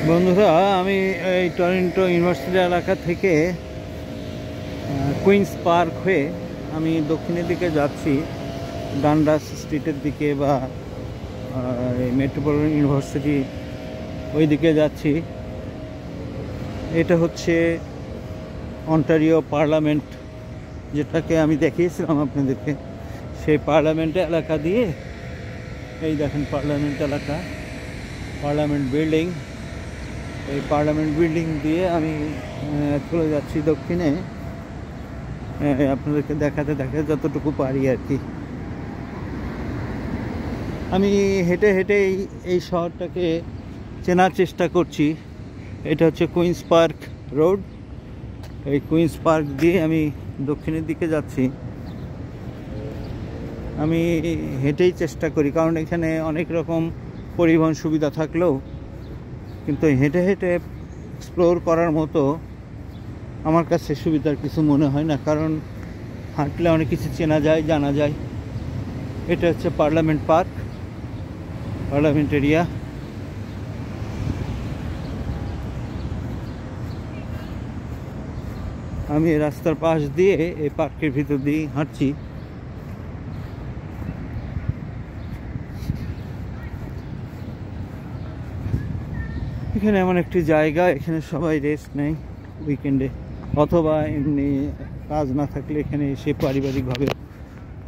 বন্ধুরা, আমি এই টরন্টো ইউনিভার্সিটি এলাকা থেকে কুইন্স পার্ক হয়ে আমি দক্ষিণের দিকে যাচ্ছি, ডান্ডাস স্ট্রিটের দিকে বা মেট্রোপলিটন ইউনিভার্সিটি ওই দিকে যাচ্ছি। এটা হচ্ছে অন্টারিও পার্লামেন্ট, যেটাকে আমি দেখিয়েছিলাম আপনাদেরকে। সেই পার্লামেন্ট এলাকা দিয়ে, এই দেখেন পার্লামেন্ট এলাকা, পার্লামেন্ট বিল্ডিং। এই পার্লামেন্ট বিল্ডিং দিয়ে আমি চলে যাচ্ছি দক্ষিণে, আপনাদেরকে দেখাতে যতটুকু পারি আর কি। আমি হেঁটে হেঁটে এই শহরটাকে চেনার চেষ্টা করছি। এটা হচ্ছে কুইন্স পার্ক রোড। এই কুইন্স পার্ক দিয়ে আমি দক্ষিণের দিকে যাচ্ছি। আমি হেঁটেই চেষ্টা করি, কারণ এখানে অনেক রকম পরিবহন সুবিধা থাকলেও কিন্তু হেঁটে হেঁটে এক্সপ্লোর করার মতো আমার কাছে সুবিধার কিছু মনে হয় না, কারণ হাঁটলে অনেক কিছু চেনা যায়, জানা যায়। এটা হচ্ছে পার্লামেন্ট পার্ক, পার্লামেন্ট এরিয়া। আমি রাস্তার পাশ দিয়ে এই পার্কের ভিতর দিয়ে হাঁটছি। এখানে এমন একটি জায়গা, এখানে সবাই রেস্ট নেয় উইকেন্ডে, অথবা এমনি কাজ না থাকলে এখানে এসে পারিবারিকভাবে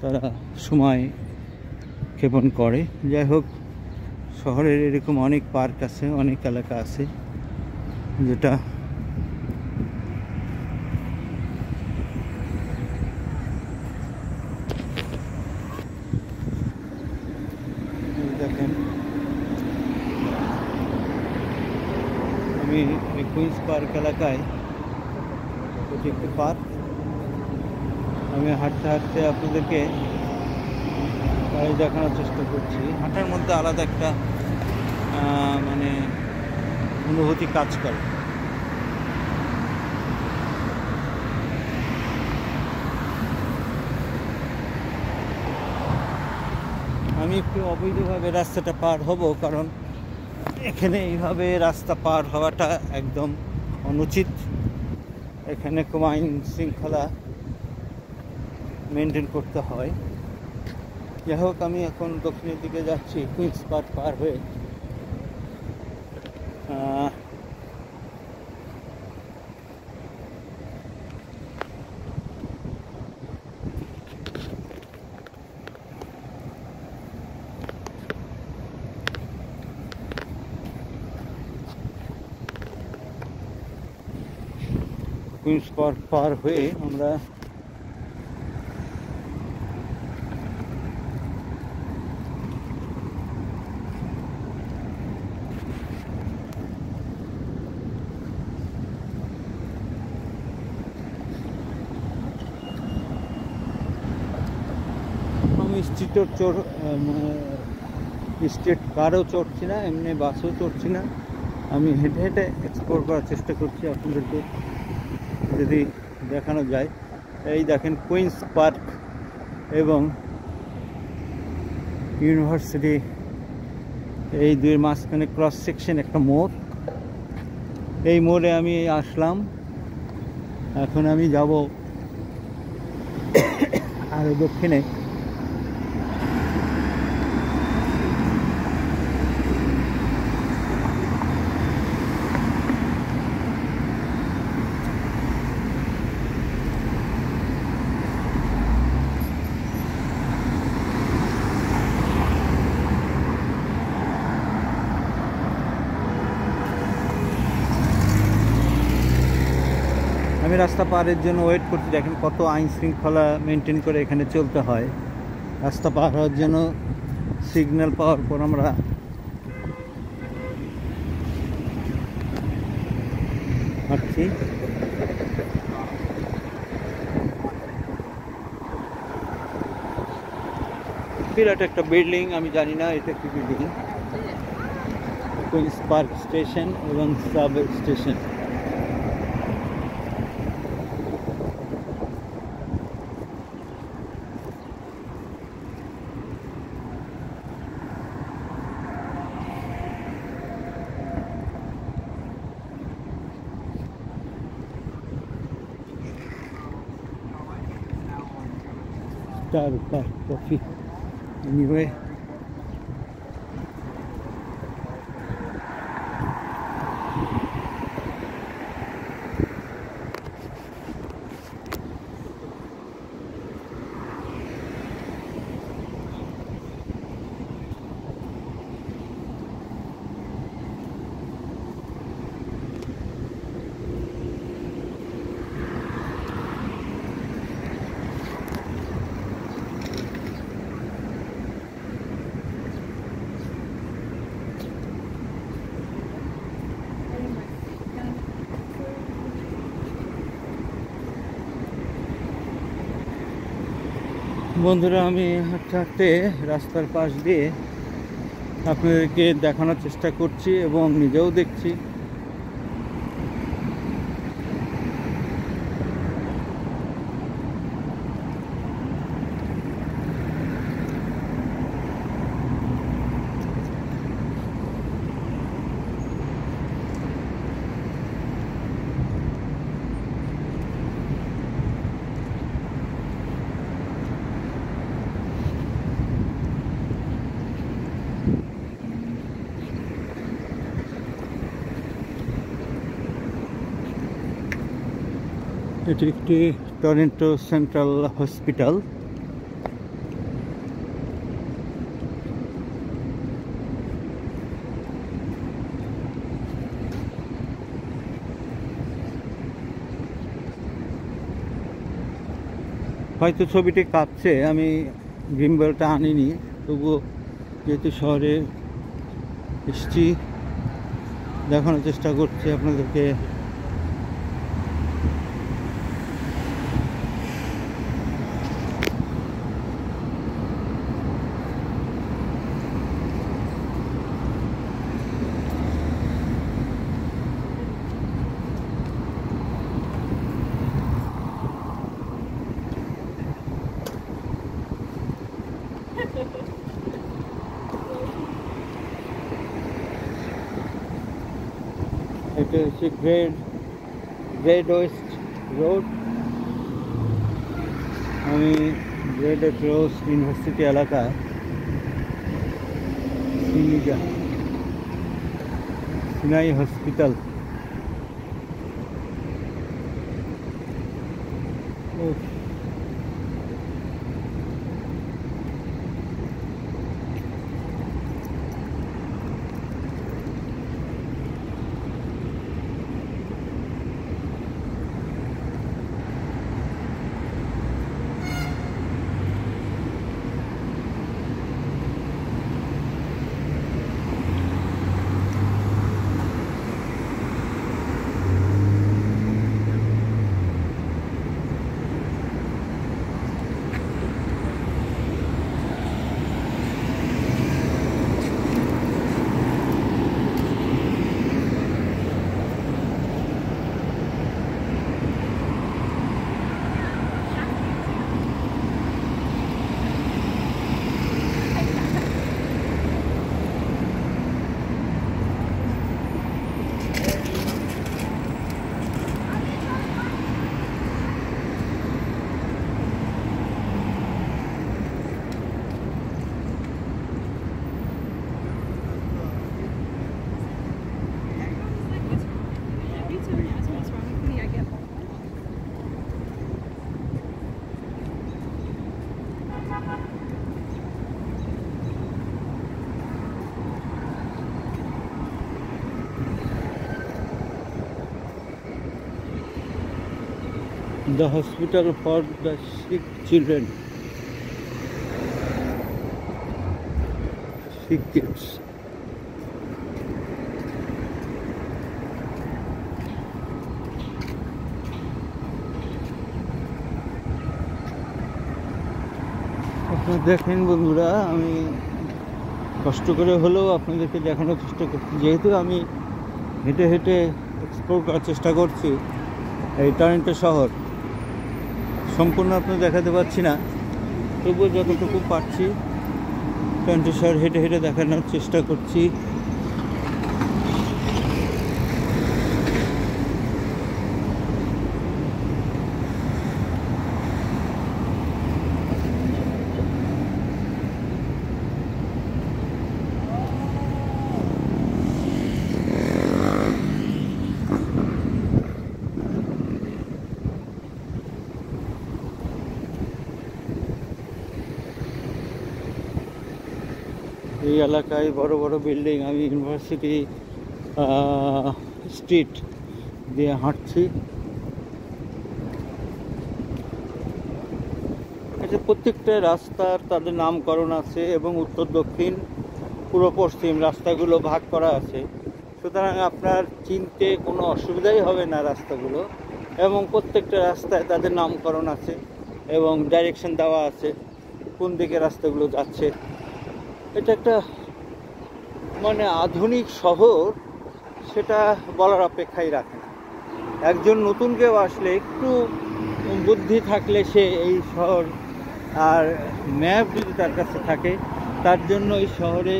তারা সময় ক্ষেপণ করে। যাই হোক, শহরের এরকম অনেক পার্ক আছে, অনেক এলাকা আছে, যেটা দেখেন। আমি কুইন্স পার্ক এলাকায়, এটি একটি পার্ক। আমি হাঁটতে হাঁটতে আপনাদেরকে দেখানোর চেষ্টা করছি। হাঁটার মধ্যে আলাদা একটা মানে অনুভূতি কাজ করে। আমি একটু অবৈধভাবে রাস্তাটা পার হব, কারণ এখানে এইভাবে রাস্তা পার হওয়াটা একদম অনুচিত। এখানে খুব আইন শৃঙ্খলা মেনটেন করতে হয়। যাই হোক, আমি এখন দক্ষিণের দিকে যাচ্ছি কুইন্স পার্ক পার হয়ে। কুইন্স পার্ক পার হয়ে আমরা স্ট্রিট কারও চড়ছি না, এমনি বাসও চড়ছি না। আমি হেঁটে হেঁটে এক্সপ্লোর করার চেষ্টা করছি, আপনাদেরকে যদি দেখানো যায়। এই দেখেন কুইন্স পার্ক এবং ইউনিভার্সিটি, এই দুইয়ের মাঝখানে ক্রস সেকশন একটা মোড়। এই মোড়ে আমি আসলাম। এখন আমি যাব আরো দক্ষিণে। আমি রাস্তা পারের জন্য ওয়েট করছি। দেখেন কত আইন শৃঙ্খলা মেনটেন করে এখানে চলতে হয়। রাস্তা পার হওয়ার জন্য সিগন্যাল পাওয়ার পর আমরা হাঁটছি। বিরাট একটা বিল্ডিং, আমি জানি না এটা কি বিল্ডিং। কুইন্স পার্ক স্টেশন এবং sub station. Starbucks coffee. Anyway, বন্ধুরা, আমি হাঁটতে হাঁটতে রাস্তার পাশ দিয়ে আপনাদেরকে দেখানোর চেষ্টা করছি এবং নিজেও দেখছি। এটি একটি টরন্টো সেন্ট্রাল হসপিটাল। হয়তো ছবিটি কাঁপছে, আমি গিম্বলটা আনিনি, তবুও যেহেতু শহরে এসছি দেখানোর চেষ্টা করছি আপনাদেরকে। এটা হচ্ছে গ্রেট ওয়েস্ট রোড। আমি গ্রেট ওয়েস্ট ইউনিভার্সিটি এলাকায় Sinai hospital. The hospital for the sick children, sick kids. আপনারা দেখেন বন্ধুরা, আমি কষ্ট করে হলেও আপনাদেরকে দেখানোর চেষ্টা করছি, যেহেতু আমি হেঁটে হেঁটে এক্সপ্লোর করার চেষ্টা করছি এই টরন্টো শহর। সম্পূর্ণ আপনাদের দেখাতে পারছি না, তবুও যতটুকু পারছি টরন্টো শহর হেঁটে হেঁটে দেখানোর চেষ্টা করছি। এই এলাকায় বড় বড় বিল্ডিং। আমি ইউনিভার্সিটি স্ট্রিট দিয়ে হাঁটছি। প্রত্যেকটা রাস্তার তাদের নামকরণ আছে এবং উত্তর দক্ষিণ পূর্ব পশ্চিম রাস্তাগুলো ভাগ করা আছে, সুতরাং আপনার চিনতে কোনো অসুবিধাই হবে না রাস্তাগুলো। এবং প্রত্যেকটা রাস্তায় তাদের নামকরণ আছে এবং ডাইরেকশন দেওয়া আছে কোন দিকে রাস্তাগুলো যাচ্ছে। এটা একটা মানে আধুনিক শহর, সেটা বলার অপেক্ষাই রাখে না। একজন নতুন কেউ আসলে একটু বুদ্ধি থাকলে সে এই শহর আর ম্যাপ যদি তার কাছে থাকে, তার জন্য এই শহরে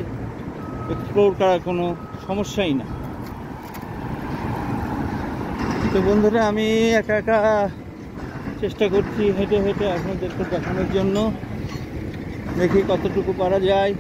এক্সপ্লোর করার কোনো সমস্যাই না। তো বন্ধুরা, আমি একা একা চেষ্টা করছি হেঁটে হেঁটে আপনাদেরকে দেখানোর জন্য। দেখি কতটুকু পারা যায়।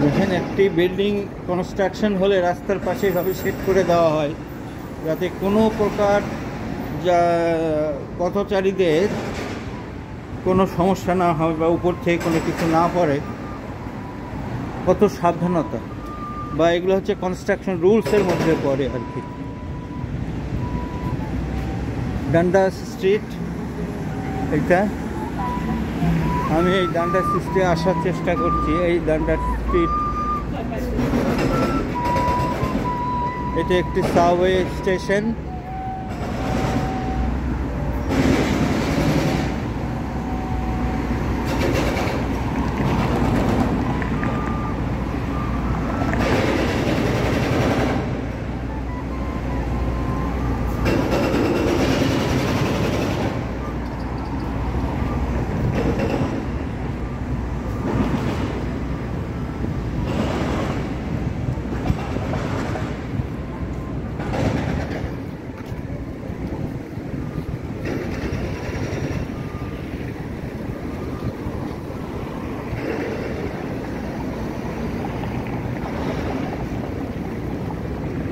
দেখেন, একটি বিল্ডিং কনস্ট্রাকশন হলে রাস্তার পাশে এভাবে সেট করে দেওয়া হয় যাতে কোনো প্রকার পথচারীদের কোনো সমস্যা না হয় বা উপর থেকে কোনো কিছু না পড়ে। কত সাবধানতা, বা এগুলো হচ্ছে কনস্ট্রাকশন রুলসের মধ্যে পড়ে আর কি। ডান্ডাস স্ট্রিট এটা, আমি এই ডান্ডাস স্ট্রিটে আসার চেষ্টা করছি। এই ডান্ডাস স্ট্রিট, এটা একটি সাবওয়ে স্টেশন।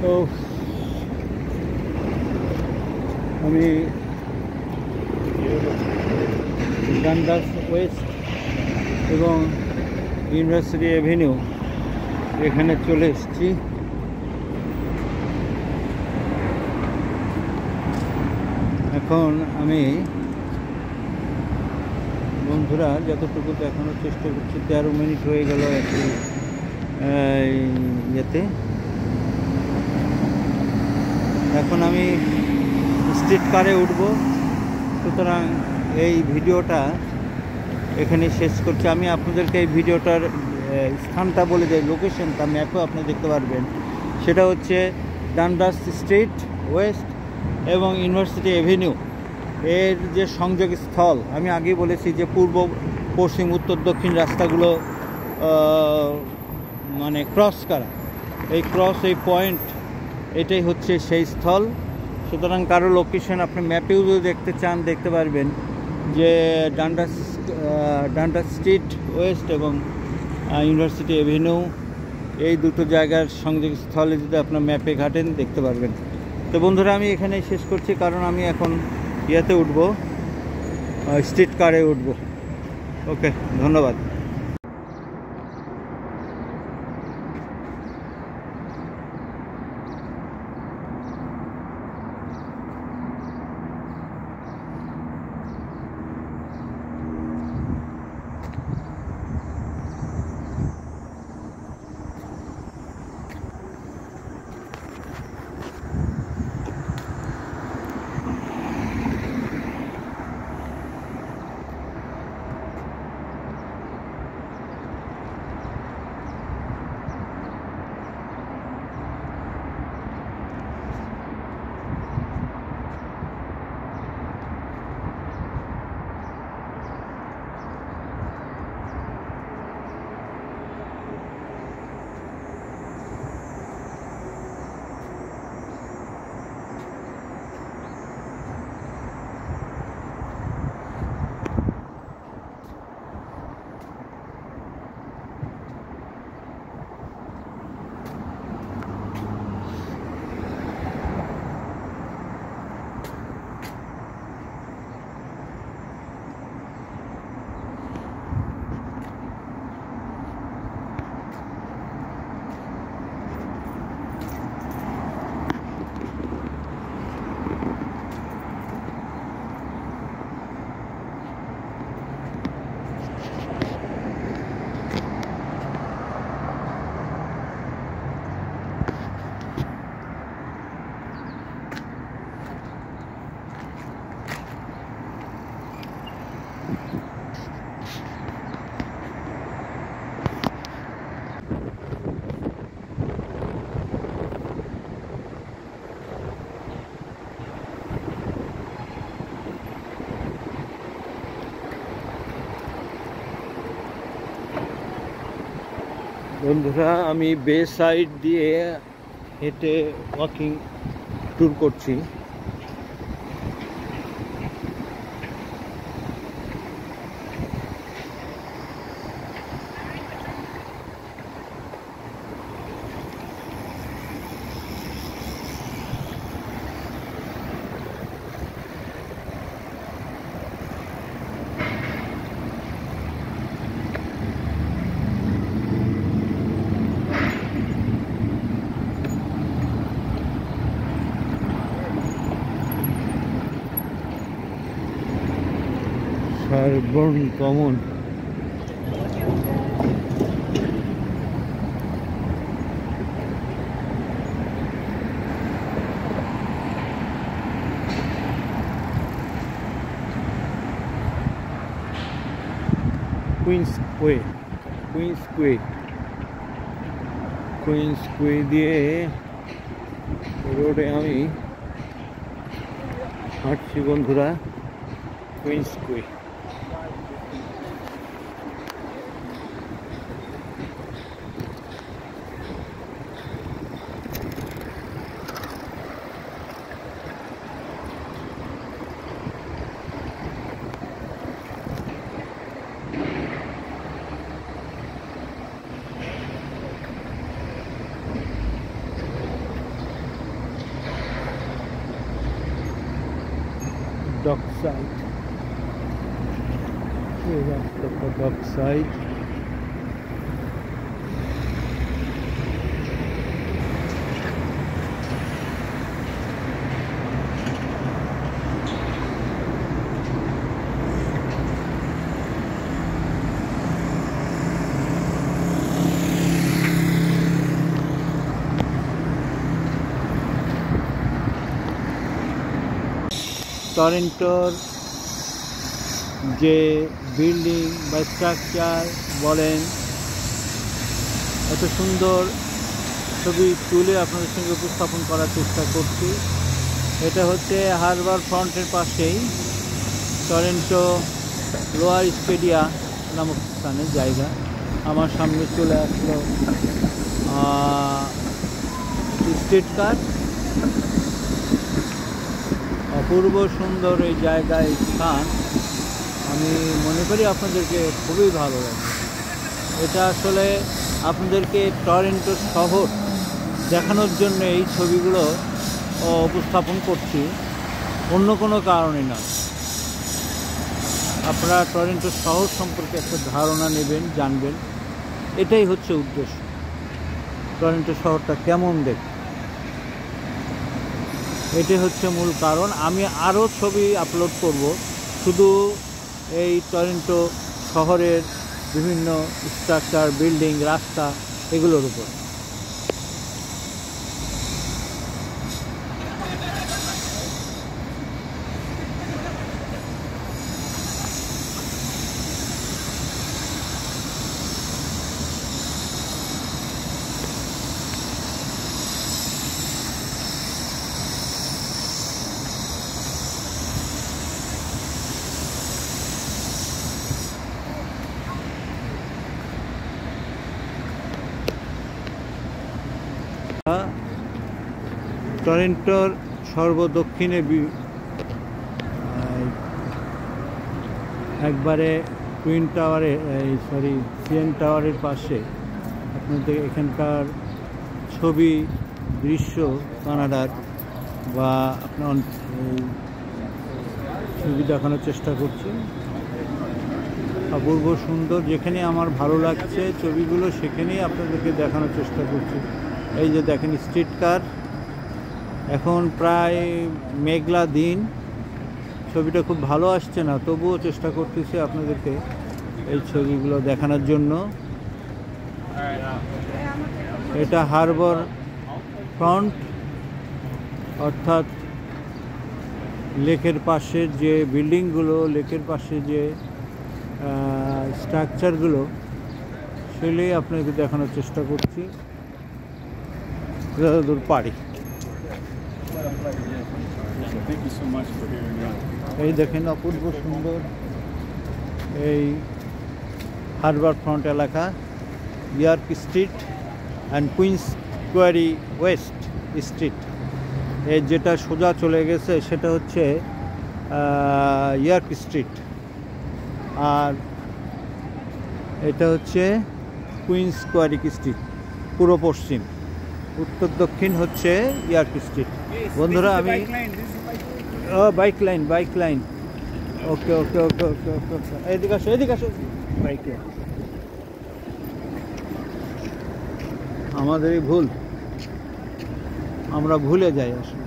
তো আমি ডান্ডাস ওয়েস্ট এবং ইউনিভার্সিটি অ্যাভিনিউ এখানে চলে এসেছি। এখন আমি বন্ধুরা যতটুকু দেখানোর চেষ্টা করছি, 13 মিনিট হয়ে গেল একটি ইয়েতে। এখন আমি স্ট্রিট কারে উঠব, সুতরাং এই ভিডিওটা এখানে শেষ করছি। আমি আপনাদেরকে এই ভিডিওটার স্থানটা বলে দেয়, লোকেশনটা ম্যাপেও আপনি দেখতে পারবেন। সেটা হচ্ছে ডান্ডাস স্ট্রিট ওয়েস্ট এবং ইউনিভার্সিটি অ্যাভিনিউ এর যে সংযোগ স্থল। আমি আগেই বলেছি যে পূর্ব পশ্চিম উত্তর দক্ষিণ রাস্তাগুলো মানে ক্রস করা, এই পয়েন্ট, এটাই হচ্ছে সেই স্থল। সুতরাং কারো লোকেশন আপনি ম্যাপেও যদি দেখতে চান দেখতে পারবেন যে ডান্ডাস স্ট্রিট ওয়েস্ট এবং ইউনিভার্সিটি অ্যাভিনিউ এই দুটো জায়গার সংযোগ স্থলে যদি আপনার ম্যাপে ঘাটেন দেখতে পারবেন। তো বন্ধুরা, আমি এখানেই শেষ করছি, কারণ আমি এখন ইয়েতে উঠবো, স্ট্রিট কারে উঠবো। ওকে, ধন্যবাদ। বন্ধুরা, আমি বে সাইড দিয়ে হেঁটে ওয়াকিং ট্যুর করছি। শারবন কমন, কুইন্সওয়ে দিয়ে রোডে আমি হাঁটছি বন্ধুরা। কুইন্সওয়ে dockside. Here's the dockside. টরন্টোর যে বিল্ডিং বা স্ট্রাকচার বলেন, এত সুন্দর ছবি তুলে আপনাদের সঙ্গে উপস্থাপন করার চেষ্টা করছি। এটা হচ্ছে হারবার ফ্রন্টের পাশেই টরন্টো লোয়ার স্টেডিয়া নামক স্থানের জায়গা। আমার সামনে চলে আসলো স্ট্রিট কার। অপূর্ব সুন্দর এই জায়গায় স্থান, আমি মনে করি আপনাদেরকে খুবই ভালো লাগবে। এটা আসলে আপনাদেরকে টরন্টো শহর দেখানোর জন্য এই ছবিগুলো উপস্থাপন করছি, অন্য কোনো কারণে না। আপনারা টরন্টো শহর সম্পর্কে একটা ধারণা নেবেন, জানবেন, এটাই হচ্ছে উদ্দেশ্য। টরন্টো শহরটা কেমন দেখতে, এটাই হচ্ছে মূল কারণ। আমি আরও ছবি আপলোড করব শুধু এই টরন্টো শহরের বিভিন্ন স্ট্রাকচার, বিল্ডিং, রাস্তা এগুলোর উপর। টরন্টোর সর্বদক্ষিণে একবারে টুইন টাওয়ারে সিএন টাওয়ারের পাশে আপনাদের এখানকার ছবি দৃশ্য কানাডার বা আপনার ছবি দেখানোর চেষ্টা করছি। অপূর্ব সুন্দর, যেখানে আমার ভালো লাগছে ছবিগুলো সেখানেই আপনাদেরকে দেখানোর চেষ্টা করছি। এই যে দেখেন স্ট্রিট কার, এখন প্রায় মেঘলা দিন, ছবিটা খুব ভালো আসছে না, তবুও চেষ্টা করতেছি আপনাদেরকে এই ছবিগুলো দেখানোর জন্য। এটা হারবার ফ্রন্ট, অর্থাৎ লেকের পাশের যে বিল্ডিংগুলো, লেকের পাশে যে স্ট্রাকচারগুলো, সেগুলোই আপনাকে দেখানোর চেষ্টা করছি যতদূর পারি। এই দেখেন অপূর্ব সুন্দর এই হারবার ফ্রন্ট এলাকা। York Street and Queens Quay West Street. এর যেটা সোজা চলে গেছে সেটা হচ্ছে ইয়র্ক স্ট্রিট, আর এটা হচ্ছে কুইন্স কোয়ারি স্ট্রিট। পূর্ব পশ্চিম, উত্তর দক্ষিণ হচ্ছে ইয়র্ক স্ট্রিট। বন্ধুরা আমি বাইক লাইন ওকে ওকে ওকে ওকে ওকে ওকে এদিকে আসো বাইকে। আমাদেরই ভুল, আমরা ভুলে যাই আসলে।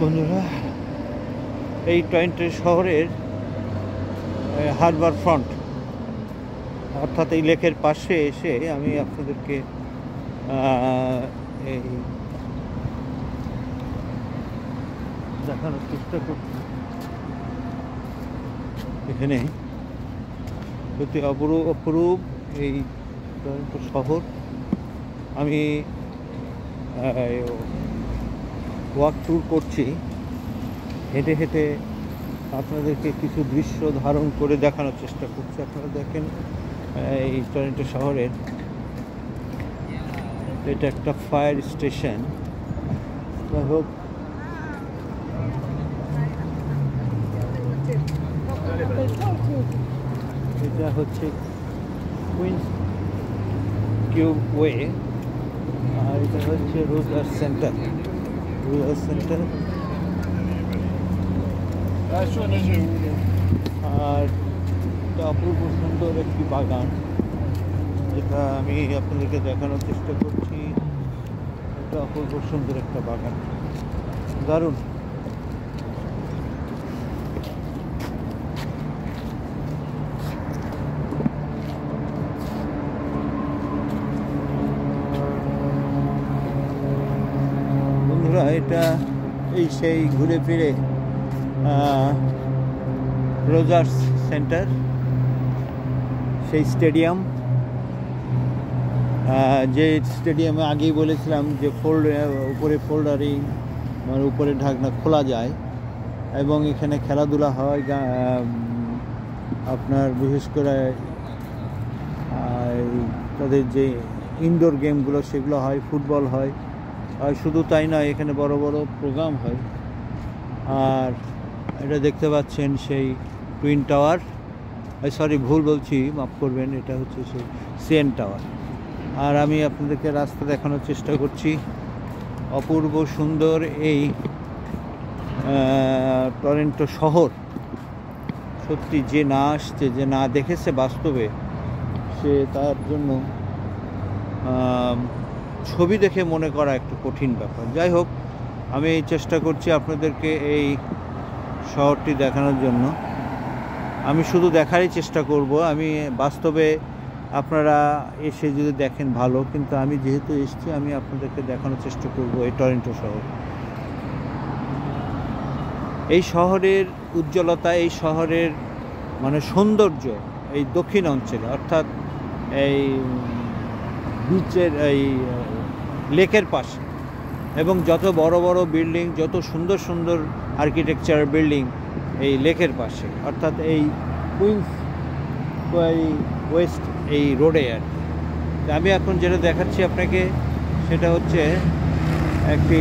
বন্ধুরা, এই টরন্টো শহরের হারবার ফ্রন্ট অর্থাৎ এই লেকের পাশে এসে আমি আপনাদেরকে এই দেখানোর চেষ্টা করছি। এখানে অতি অপরূপ এই টরন্টো শহর। আমি ওয়াক ট্যুর করছি, হেঁটে হেঁটে আপনাদেরকে কিছু দৃশ্য ধারণ করে দেখানোর চেষ্টা করছি। আপনারা দেখেন এই টরন্টো শহরের এটা একটা ফায়ার স্টেশন। যাই হোক, এটা হচ্ছে কুইন্স কিউব ওয়ে, আর এটা হচ্ছে রোজার সেন্টার। আর এটা অপূর্ব সুন্দর একটি বাগান, যেটা আমি আপনাদেরকে দেখানোর চেষ্টা করছি। এটা অপূর্ব সুন্দর একটা বাগান, দারুণ। এটা এই সেই ঘুরে ফিরে রোজার্স সেন্টার, সেই স্টেডিয়াম, যে স্টেডিয়ামে আগেই বলেছিলাম যে উপরে ফোল্ডারিং মানে উপরে ঢাকনা খোলা যায় এবং এখানে খেলাধুলা হয়। আপনার বিশেষ করে তাদের যে ইনডোর গেমগুলো সেগুলো হয়, ফুটবল হয়। আর শুধু তাই নয়, এখানে বড় বড় প্রোগ্রাম হয়। আর এটা দেখতে পাচ্ছেন সেই টুইন টাওয়ার, সরি ভুল বলছি, মাফ করবেন, এটা হচ্ছে সেই সিএন টাওয়ার। আর আমি আপনাদেরকে রাস্তা দেখানোর চেষ্টা করছি। অপূর্ব সুন্দর এই টরন্টো শহর। সত্যি যে না আসছে, যে না দেখেছে বাস্তবে, সে তার জন্য ছবি দেখে মনে করা একটু কঠিন ব্যাপার। যাই হোক, আমি চেষ্টা করছি আপনাদেরকে এই শহরটি দেখানোর জন্য। আমি শুধু দেখারই চেষ্টা করব, আমি বাস্তবে আপনারা এসে যদি দেখেন ভালো, কিন্তু আমি যেহেতু এসেছি আমি আপনাদেরকে দেখানোর চেষ্টা করব এই টরন্টো শহর। এই শহরের উজ্জ্বলতা, এই শহরের মানে সৌন্দর্য এই দক্ষিণ অঞ্চলে, অর্থাৎ এই বিচের এই লেকের পাশে, এবং যত বড় বড় বিল্ডিং, যত সুন্দর সুন্দর আর্কিটেকচার বিল্ডিং এই লেকের পাশে, অর্থাৎ এই কুইন্স কোয়ারি ওয়েস্ট এই রোডে। আর আমি এখন যেটা দেখাচ্ছি আপনাকে সেটা হচ্ছে একটি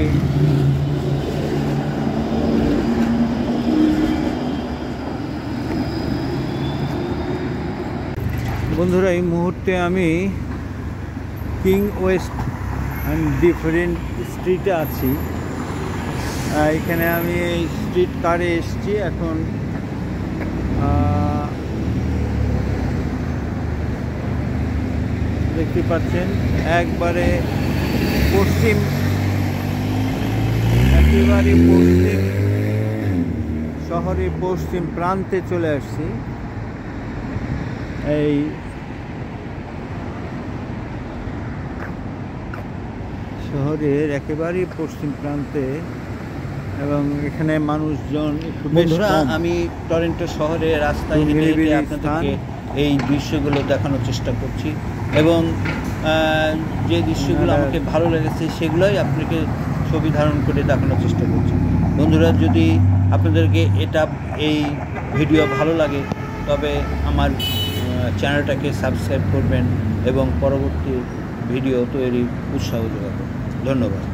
বন্ধুরা, এই মুহূর্তে আমি কিং ওয়েস্ট অ্যান্ড ডিফারেন্ট স্ট্রিটে আছি। এখানে আমি এই স্ট্রিট কারে এসেছি। এখন দেখতে পাচ্ছেন একবারে পশ্চিম, একেবারে পশ্চিম শহরের পশ্চিম প্রান্তে চলে আসছি। এই শহরের একেবারেই পশ্চিম প্রান্তে, এবং এখানে মানুষজন একটু বেশ বন্ধুরা, কম। আমি টরন্টো শহরের রাস্তায় হেঁটে হেঁটে নিরিবিলি আপনাদেরকে স্থান। এই দৃশ্যগুলো দেখানোর চেষ্টা করছি, এবং যে দৃশ্যগুলো আমাকে ভালো লেগেছে সেগুলোই আপনাকে ছবি ধারণ করে দেখানোর চেষ্টা করছি। বন্ধুরা, যদি আপনাদেরকে এই ভিডিও ভালো লাগে তবে আমার চ্যানেলটাকে সাবস্ক্রাইব করবেন এবং পরবর্তী ভিডিও তৈরির উৎসাহ যোগাবেন। ধন্যবাদ।